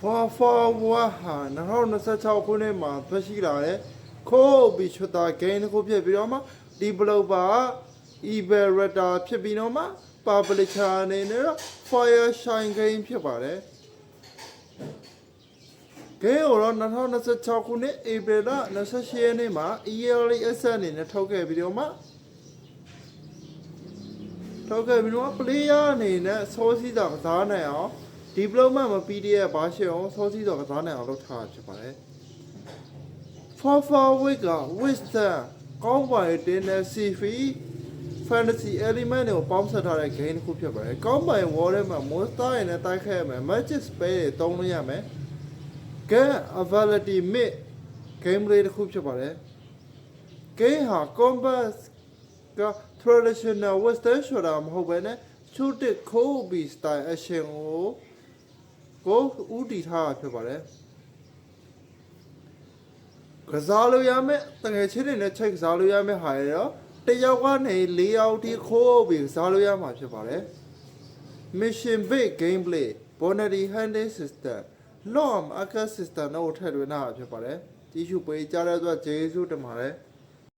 Far ha na ho na sa chao khu ne ma thwa shi la de kho bi chuta gain khu phit pi do ma developer Iberata ဖြစ်ပြီးတော့မှ publisher အနေနဲ့တော့ Fire Shine Game ဖြစ်ပါတယ်။ game ကိုတော့2026ခုနှစ် April လ28ရက်နေ့မှာ Early Access အနေနဲ့ထုတ်ခဲ့ပြီးတော့မှ player အနေနဲ့စောစီးစွာကစားနိုင်အောင် development မပြီးတဲ့ဘာရှေ့အောင်စောစီးစွာကစားနိုင်အောင်လုပ်ထားတာဖြစ်ပါတယ်။ For Week က Wisdom ကောင်းပါရဲ့တင်တဲ့ CV fantasy element ကိုပေါင်းစပ်ထားတဲ့ game တစ်ခုဖြစ်ပါတယ်။ကောင်းပိုင် wall ထဲမှာ monster တွေနဲ့တိုက်ခိုက်ရမယ် magic spell တွေသုံးလို့ရမယ်။ game ability mid gameplay တစ်ခုဖြစ်ပါတယ်။ game ဟာ combat က traditional western shooter မဟုတ်ဘဲနဲ့ shooting Kobe style action ကိုဦးတည်ထားတာဖြစ်ပါတယ်။ကစားလို့ရမယ်တကယ်ချင်းတွေနဲ့ချိန်ကစားလို့ရမယ်ဟာရတော့တယောက်ကနေ၄ယောက်ထိခိုးပြီးစားလို့ရမှာဖြစ်ပါတယ် Mission based gameplay Bonary handling system Lom Arcade system တို့ထည့်သွင်းထားတာဖြစ်ပါတယ်။ကြီးစုပေးကြတဲ့အတွက်ကျေးဇူးတင်ပါတယ်။